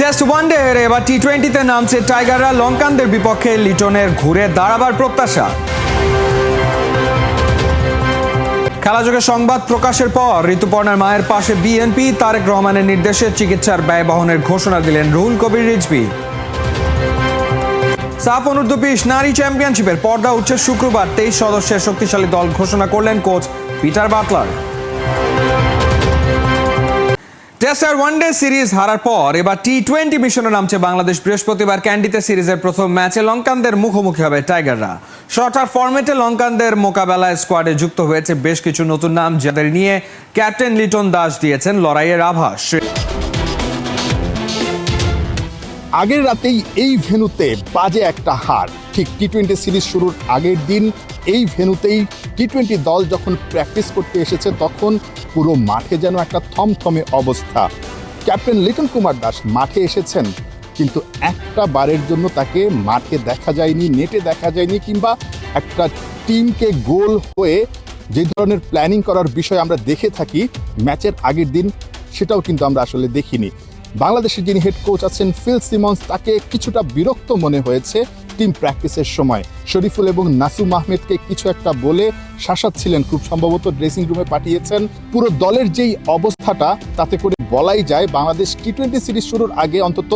Test one day হেরে এবার টি-20তে নামছে টাইগাররা। লঙ্কানদের বিপক্ষে লিটনের ঘুরে দাঁড়াবার প্রত্যাশা। খেলাযোগে সংবাদ প্রকাশের পর ঋতুপর্ণার মায়ের পাশে বিএনপি। তারেক রহমানের নির্দেশে চিকিৎসার ব্যয় বহনের ঘোষণা দিলেন রুহুল কবির রিজভী। সাফ অনূর্ধ্ব-20 নারী চ্যাম্পিয়নশিপের পর্দা উঠছে শুক্রবার। 23 সদস্যের শক্তিশালী দল ঘোষণা করলেন কোচ পিটার বাটলার। টেস্ট আর ওয়ানডে সিরিজ হারার পর এবার টি-20 মিশনে নামছে বাংলাদেশ। বৃহস্পতিবার ক্যান্ডিতে সিরিজের প্রথম ম্যাচে লঙ্কানদের মুখোমুখি হবে টাইগাররা। শর্টার ফরম্যাটে লঙ্কানদের মোকাবেলায় স্কোয়াডে যুক্ত হয়েছে বেশ কিছু নতুন নাম, যাদের নিয়ে ক্যাপ্টেন লিটন দাস দিয়েছেন লড়াইয়ের আভাস। আগের রাতেই এই ভেন্যুতে বাজে একটা হার। ঠিক টি-20 সিরিজ শুরুর আগের দিন এই ভেন্যুতেই টি-20 দল যখন প্র্যাকটিস করতে এসেছে তখন পুরো মাঠে যেন একটা থমথমে অবস্থা। ক্যাপ্টেন লিটন কুমার দাস মাঠে এসেছেন, কিন্তু একটা বারের জন্য তাকে মাঠে দেখা যায়নি, নেটে দেখা যায়নি, কিংবা একটা টিমকে গোল হয়ে যে ধরনের প্ল্যানিং করার বিষয় আমরা দেখে থাকি ম্যাচের আগের দিন, সেটাও কিন্তু আমরা আসলে দেখিনি। বাংলাদেশের যিনি হেড কোচ আছেন ফিল সিমন্স, তাকে কিছুটা বিরক্ত মনে হয়েছে টিম প্র্যাকটিসের সময়। শরীফুল এবং নাসুম আহমেদকে কিছু একটা বলে শাসাচ্ছিলেন, খুব সম্ভবত ড্রেসিং রুমে পাঠিয়েছেন। পুরো দলের যেই অবস্থাটা, তাতে করে বলাই যায় বাংলাদেশ টি-20 সিরিজ শুরুর আগে অন্তত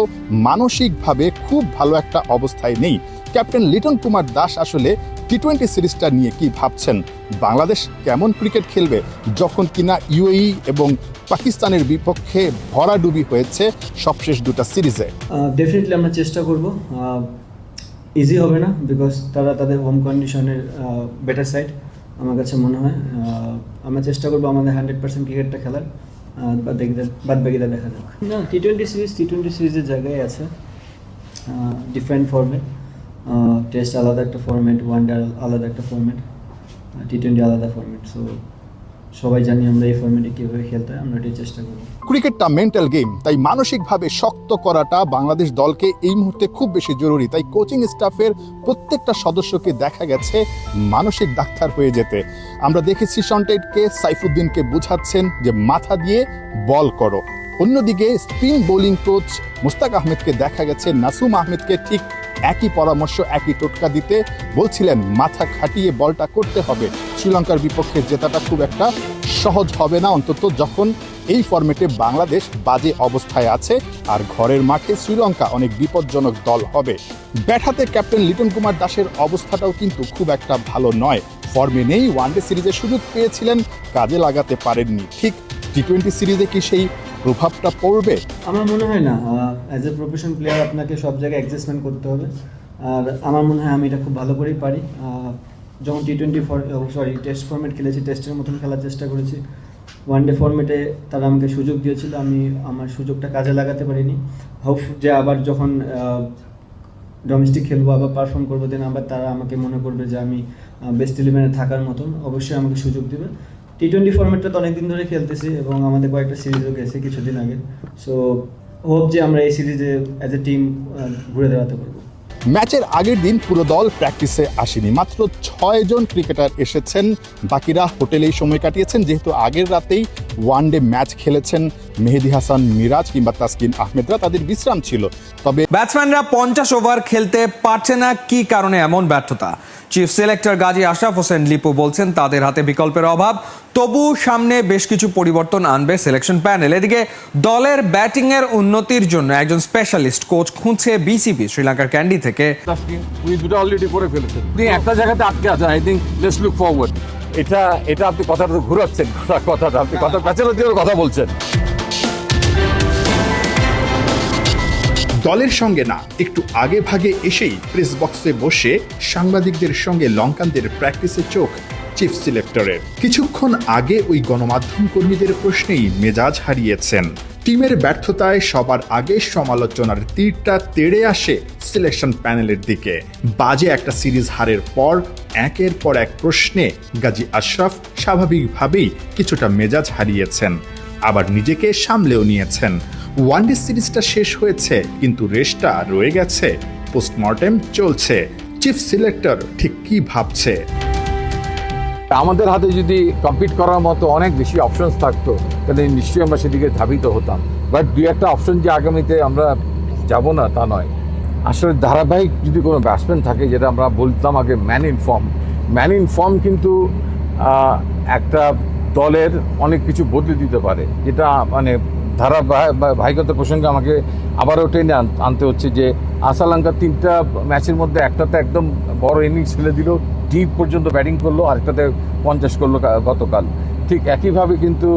মানসিকভাবে খুব ভালো একটা অবস্থায় নেই। ক্যাপ্টেন লিটন কুমার দাস আসলে টি-20 সিরিজটা নিয়ে কি ভাবছেন? বাংলাদেশ কেমন ক্রিকেট খেলবে যখন কিনা ইউএই এবং পাকিস্তানের বিপক্ষে ভরাডুবি হয়েছে সবশেষ দুটো সিরিজে? ডেফিনেটলি আমরা চেষ্টা করব। ইজি হবে না, বিকজ তারা তাদের হোম কন্ডিশনের বেটার সাইড আমার কাছে মনে হয়। আমরা চেষ্টা করবো আমাদের 100% ক্রিকেটটা খেলার, বাদ বাকিটা দেখা যাক। না, টি-20 সিরিজের জায়গায় আছে ডিফারেন্ট ফরম্যাট। টেস্ট আলাদা একটা ফরম্যাট, ওয়ানডে আলাদা একটা ফরম্যাট, টি-20 আলাদা ফরম্যাট। সো সবাই জানি আমরা এই ফরম্যাটে কীভাবে খেলতে হয়, আমরা এটাই চেষ্টা করব। ক্রিকেটটা মেন্টাল গেম, তাই মানসিকভাবে শক্ত করাটা বাংলাদেশ দলকে এই মুহূর্তে খুব বেশি জরুরি। তাই কোচিং স্টাফের প্রত্যেকটা সদস্যকে দেখা গেছে মানসিক ডাক্তার হয়ে যেতে। আমরা দেখেছি শন্টেডকে সাইফুদ্দিনকে বোঝাচ্ছেন যে মাথা দিয়ে বল করো। অন্যদিকে স্পিন বোলিং কোচ মুস্তাক আহমেদকে দেখা গেছে নাসুম আহমেদকে ঠিক একই পরামর্শ, একই টোটকা দিতে বলছিলেন, মাথা খাটিয়ে বলটা করতে হবে। শ্রীলঙ্কার বিপক্ষে জেতাটা খুব একটা সহজ হবে না, অন্তত যখন এই ফরম্যাটে বাংলাদেশ বাজে অবস্থায় আছে আর ঘরের মাঠে শ্রীলঙ্কা অনেক বিপজ্জনক দল হবে। ব্যাট হাতে ক্যাপ্টেন লিটন কুমার দাসের অবস্থাটাও কিন্তু খুব একটা ভালো নয়। ফর্মে নেই, ওয়ানডে সিরিজে সুযোগ পেয়েছিলেন, কাজে লাগাতে পারেননি। ঠিক টি-20 সিরিজে কি সেই প্রভাবটা পড়বে? আমার মনে হয় না। অ্যাজ এ প্রফেশনাল প্লেয়ার আপনাকে সব জায়গায় অ্যাডজাস্টমেন্ট করতে হবে, আর আমার মনে হয় আমি এটা খুব ভালো করেই পারি। যখন টি-20 টেস্ট ফরম্যাট খেলেছি, টেস্টের মতন খেলার চেষ্টা করেছি। ওয়ানডে ফরম্যাটে তারা আমাকে সুযোগ দিয়েছিল, আমি আমার সুযোগটা কাজে লাগাতে পারিনি। হোপ যে আবার যখন ডোমেস্টিক খেলবো, আবার পারফর্ম করবো, দেন আবার তারা আমাকে মনে করবে যে আমি বেস্ট ইলেভেনে থাকার মতন, অবশ্যই আমাকে সুযোগ দেবে। টি-20 ফরম্যাটটা তো অনেকদিন ধরে খেলতেছি এবং আমাদের কয়েকটা সিরিজও গেছে কিছুদিন আগে। সো হোপ যে আমরা এই সিরিজে অ্যাজ এ টিম ঘুরে দাঁড়াতে পারবো। ম্যাচের আগের দিন পুরো দল প্র্যাকটিসে আসেনি, মাত্র 6 জন ক্রিকেটার এসেছেন, বাকিরা হোটেলেই সময় কাটিয়েছেন। যেহেতু আগের রাতেই ওয়ানডে ম্যাচ খেলেছেন মেহেদী হাসান মিরাজ কিংবা তাসকিন আহমেদরা, তাদের বিশ্রাম ছিল। তবে ব্যাটসম্যানরা 50 ওভার খেলতে পারছে না, কি কারণে এমন ব্যর্থতা? চিফ সিলেক্টর গাজী আশরাফ হোসেন লিপু বলছেন তাদের হাতে বিকল্পের অভাব, তবু সামনে বেশ কিছু পরিবর্তন আনবে সিলেকশন প্যানেল। এদিকে দলের ব্যাটিং এর উন্নতির জন্য একজন স্পেশালিস্ট কোচ খুঁজছে বিসিবি। শ্রীলঙ্কার ক্যান্ডি থেকে দুটো অলরেডি করে ফেলেছেন, একটা জায়গাতে আটকে আছে। I think let's look forward. এটা আপনি কথাটা ঘুরাচ্ছেন, কথাটা আপনি কথা প্যাচারতির কথা বলছেন। দলের সঙ্গে না, একটু আগে ভাগে এসেই প্রেস বক্সে বসে সাংবাদিকদের সঙ্গে লঙ্কানদের প্র্যাকটিসে চোখ চিফ সিলেক্টরের। কিছুক্ষণ আগে ওই গণমাধ্যম কর্মীদের প্রশ্নেই মেজাজ হারিয়েছেন। টিমের ব্যর্থতায় সবার আগে সমালোচনার তীরটা তেড়ে আসে সিলেকশন প্যানেলের দিকে। বাজে একটা সিরিজ হারের পর একের পর এক প্রশ্নে গাজী আশরাফ স্বাভাবিকভাবেই কিছুটা মেজাজ হারিয়েছেন, আবার নিজেকে সামলেও নিয়েছেন। ওয়ানডে সিরিজটা শেষ হয়েছে, কিন্তু রেশটা রয়ে গেছে, পোস্টমর্টেম চলছে। চিফ সিলেক্টর ঠিক কি ভাবছে? আমাদের হাতে যদি কম্পিট করার মতো অনেক বেশি অপশনস থাকতো, তাহলে নিশ্চয়ই আমরা সেদিকে ধাবিত হতাম। বাট দুই একটা অপশন যে আগামীতে আমরা যাব না তা নয়, আসলে ধারাবাহিক যদি কোনো ব্যাটসম্যান থাকে, যেটা আমরা বলতাম আগে ম্যান ইন ফর্ম কিন্তু একটা দলের অনেক কিছু বদলে দিতে পারে। যেটা মানে ধারাবাহিকতার প্রসঙ্গে আমাকে আবারও টেনে আনতে হচ্ছে যে আসালঙ্কা 3টা ম্যাচের মধ্যে একটাতে একদম বড় ইনিংস ফেলে দিল, ডিপ পর্যন্ত ব্যাটিং করলো, আরেকটাতে 50 করলো গতকাল। ঠিক একইভাবে কিন্তু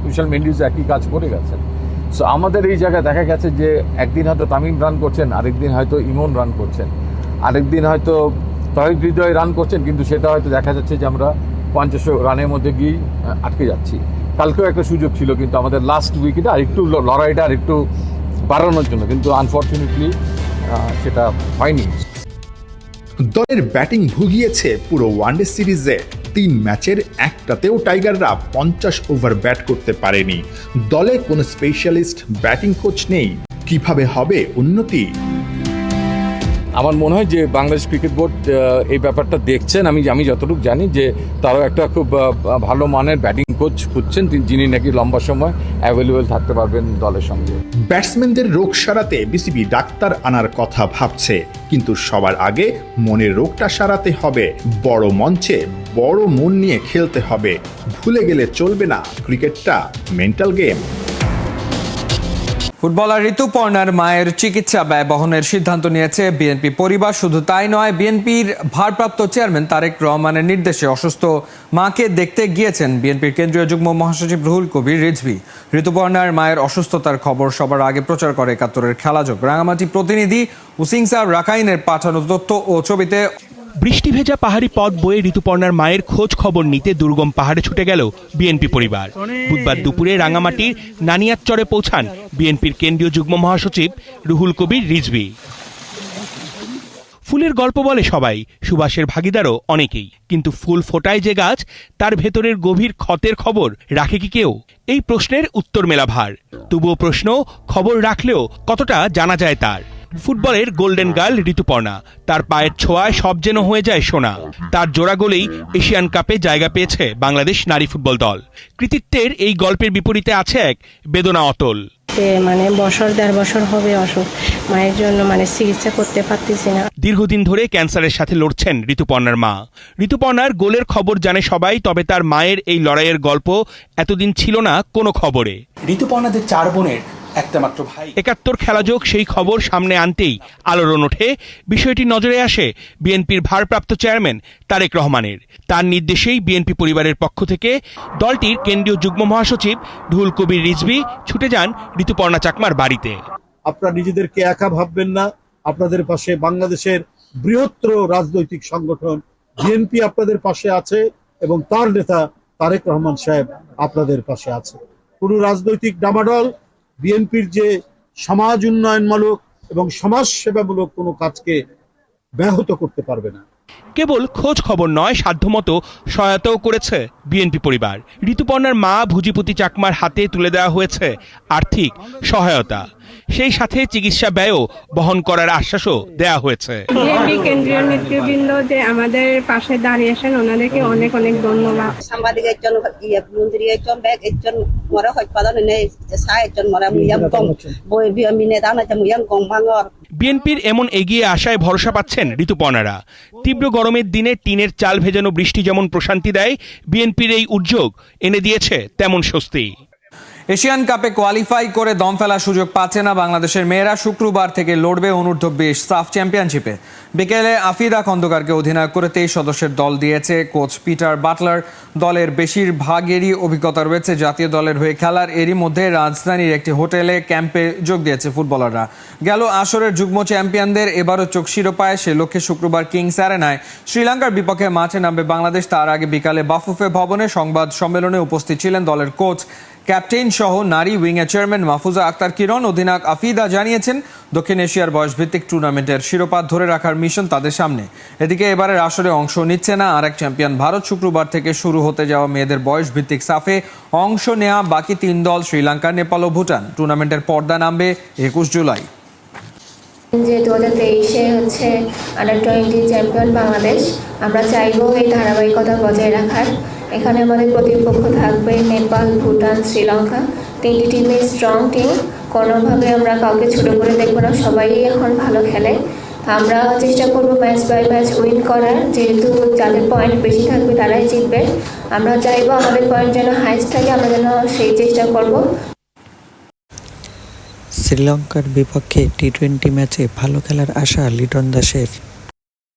কুশল মেন্ডিস একই কাজ করে গেছেন। সো আমাদের এই জায়গায় দেখা গেছে যে একদিন হয়তো তামিম রান করছেন, আরেকদিন হয়তো ইমন রান করছেন, আরেকদিন হয়তো তহিদ হৃদয় রান করছেন, কিন্তু সেটা হয়তো দেখা যাচ্ছে যে আমরা 50 রানের মধ্যে গিয়ে আটকে যাচ্ছি। কালকেও একটা সুযোগ ছিল, কিন্তু আমাদের লাস্ট উইকেটে আরেকটু লড়াইটা আরেকটু বাড়ানোর জন্য, কিন্তু আনফর্চুনেটলি সেটা হয়নি। দলের ব্যাটিং ভুগিয়েছে পুরো ওয়ানডে সিরিজে। 3 ম্যাচের একটাতেও টাইগাররা 50 ওভার ব্যাট করতে পারেনি। দলে কোনো স্পেশালিস্ট ব্যাটিং কোচ নেই। কিভাবে হবে উন্নতি? আমার মনে হয় যে বাংলাদেশ ক্রিকেট বোর্ড এই ব্যাপারটা দেখছেন। আমি যতটুকু জানি যে তারাও একটা খুব ভালো মানের ব্যাটিং কোচ খুঁজছেন, যিনি নাকি লম্বা সময় অ্যাভেলেবেল থাকতে পারবেন দলের সঙ্গে। ব্যাটসম্যানদের রোগ সারাতে বিসিবি ডাক্তার আনার কথা ভাবছে, কিন্তু সবার আগে মনের রোগটা সারাতে হবে। বড় মঞ্চে বড় মন নিয়ে খেলতে হবে। ভুলে গেলে চলবে না, ক্রিকেটটা মেন্টাল গেম। ফুটবলার ঋতুপর্ণার মায়ের চিকিৎসা ব্যয় বহনের সিদ্ধান্ত নিয়েছে বিএনপি পরিবার। শুধু তাই নয়, বিএনপির ভারপ্রাপ্ত চেয়ারম্যান তারেক রহমানের নির্দেশে অসুস্থ মাকে দেখতে গিয়েছেন বিএনপির কেন্দ্রীয় যুগ্ম মহাসচিব রুহুল কবির রিজভী। ঋতুপর্ণার মায়ের অসুস্থতার খবর সবার আগে প্রচার করে ৭১-এর খেলাযোগ। রাঙামাটি প্রতিনিধি উসিংসা রাখাইনের পাঠানো তথ্য ও ছবিতে বৃষ্টি ভেজা পাহাড়ি পথ বয়ে ঋতুপর্ণার মায়ের খোঁজ খবর নিতে দুর্গম পাহাড়ে ছুটে গেল বিএনপি পরিবার। বুধবার দুপুরে রাঙামাটির নানিয়ারচরে পৌঁছান বিএনপির কেন্দ্রীয় যুগ্ম মহাসচিব রুহুল কবির রিজভী। ফুলের গল্প বলে সবাই, সুবাসের ভাগিদারও অনেকেই, কিন্তু ফুল ফোটায় যে গাছ, তার ভেতরের গভীর ক্ষতের খবর রাখে কি কেউ? এই প্রশ্নের উত্তর মেলা ভার। তবুও প্রশ্ন, খবর রাখলেও কতটা জানা যায় তার। ফুটবলের গোল্ডেন গার্ল ঋতুপর্ণা, তার পায়ের ছোঁয়ায় সব যেন হয়ে যায় সোনা। তার জোড়া গোলেই এশিয়ান কাপে জায়গা পেয়েছে বাংলাদেশ নারী ফুটবল দল। কৃতিত্বের এই গল্পের বিপরীতে আছে এক বেদনা অতল। মানে 1.5 বছর হবে অসুখ, মায়ের জন্য চিকিৎসা করতে পারতেছি না। দীর্ঘদিন ধরে ক্যান্সারের সাথে লড়ছেন ঋতুপর্ণার মা। ঋতুপর্ণার গোলের খবর জানে সবাই, তবে তার মায়ের এই লড়াইয়ের গল্প এতদিন ছিল না কোনো খবরে। ঋতুপর্ণাদের 4 বোনের একটা মাত্র ভাই। ৭১ খেলাযোগ সেই খবর সামনে আনতেই আলোড়ন ওঠে। বিষয়টি নজরে আসে বিএনপির ভারপ্রাপ্ত চেয়ারম্যান তারেক রহমানের। তার নির্দেশেই বিএনপি পরিবারের পক্ষ থেকে দলটির কেন্দ্রীয় যুগ্ম মহাসচিব রুহুল কবির রিজভী ছুটে যান ঋতুপর্ণা চাকমার বাড়িতে। আপনারা নিজেদেরকে একা ভাববেন না, আপনাদের পাশে বাংলাদেশের বৃহত্তর রাজনৈতিক সংগঠন বিএনপি আপনাদের পাশে আছে এবং তার নেতা তারেক রহমান সাহেব আপনাদের পাশে আছে। কোনো রাজনৈতিক ডামাডল বিএনপির যে সমাজ উন্নয়নমূলক এবং সমাজ সেবামূলক কোনো কাজকে ব্যাহত করতে পারবে না। কেবল খোঁজ খবর নয়, সাধ্যমতো সহায়তাও করেছে বিএনপি পরিবার। ঋতুপর্ণার মা ভুজিপতি চাকমার হাতে তুলে দেওয়া হয়েছে আর্থিক সহায়তা, সেই সাথে চিকিৎসা ব্যয়ও বহন করার আশ্বাসও দেওয়া হয়েছে। বিএনপি কেন্দ্রীয় নেতৃবৃন্দ যে আমাদের পাশে দাঁড়িয়েছেন, ওনাদেরকে অনেক অনেক ধন্যবাদ। সাংবাদিক একজন, মন্ত্রী একজন, ব্যাগ একজন, মরা হত্যা নেই, সাহ একজন, মরা মুয়াম কম, বই বিএমপি নেতা না মুয়াম কম ভাঙর। বিএনপির এমন এগিয়ে আসায় ভরসা পাচ্ছেন ঋতুপর্ণারা। তীব্র গরমের দিনে টিনের চাল ভেজানো বৃষ্টি যেমন প্রশান্তি দেয়, বিএনপির এই উদ্যোগ এনে দিয়েছে তেমন স্বস্তি। এশিয়ান কাপে কোয়ালিফাই করে দম ফেলার সুযোগ পাচ্ছে না বাংলাদেশের মেয়েরা। শুক্রবার থেকে লড়বে অনূর্ধ্ব-20 সাফ চ্যাম্পিয়নশিপে। বিকেলে আফিদা খন্দকারকে অধিনায়ক করে 23 সদস্যের দল দিয়েছে কোচ পিটার বাটলার। দলের বেশিরভাগেরই অভিজ্ঞতা রয়েছে জাতীয় দলের হয়ে খেলার। এরই মধ্যে রাজধানীর একটি হোটেলে ক্যাম্পে যোগ দিয়েছে ফুটবলাররা। গেল আসরের যুগ্ম চ্যাম্পিয়নদের এবারও চোখ শিরোপায়, সে লক্ষ্যে শুক্রবার কিংস অ্যারেনায় শ্রীলঙ্কার বিপক্ষে মাঠে নামবে বাংলাদেশ। তার আগে বিকালে বাফুফে ভবনে সংবাদ সম্মেলনে উপস্থিত ছিলেন দলের কোচ, ক্যাপ্টেন সহ নারী উইংয়ের চেয়ারম্যান মাহফুজা আক্তার কিরণ। অধিনায়ক আফিদা জানিয়েছেন, দক্ষিণ এশিয়ার বয়সভিত্তিক টুর্নামেন্টের শিরোপা ধরে রাখার মিশন তাদের সামনে। এদিকে এবারের আসরে অংশ নিচ্ছে না আরেক চ্যাম্পিয়ন ভারত। শুক্রবার থেকে শুরু হতে যাওয়া মেয়েদের বয়সভিত্তিক সাফে অংশ নেওয়া বাকি 3 দল শ্রীলঙ্কা, নেপাল ও ভুটান। টুর্নামেন্টের পর্দা নামবে 21 জুলাই। যে 2023-এ হচ্ছে আন্ডার-20 চ্যাম্পিয়ন বাংলাদেশ, আমরা চাইবো এই ধারাবাহিকতা বজায় রাখার। এখানে আমাদের প্রতিপক্ষ থাকবে নেপাল, ভুটান, শ্রীলঙ্কা। 3টি টিমে স্ট্রং টিম। কোনোভাবে আমরা কাউকে ছোট করে দেখবো না, সবাই এখন ভালো খেলে। আমরা চেষ্টা করবো ম্যাচ বাই ম্যাচ উইন করার, যেহেতু যাদের পয়েন্ট বেশি থাকবে তারাই জিতবে। আমরা চাইবো আমাদের পয়েন্ট যেন হাইস্ট থাকে, আমরা যেন সেই চেষ্টা করব। শ্রীলঙ্কার বিপক্ষে টি-20 ম্যাচে ভালো খেলার আশা লিটন দাসের।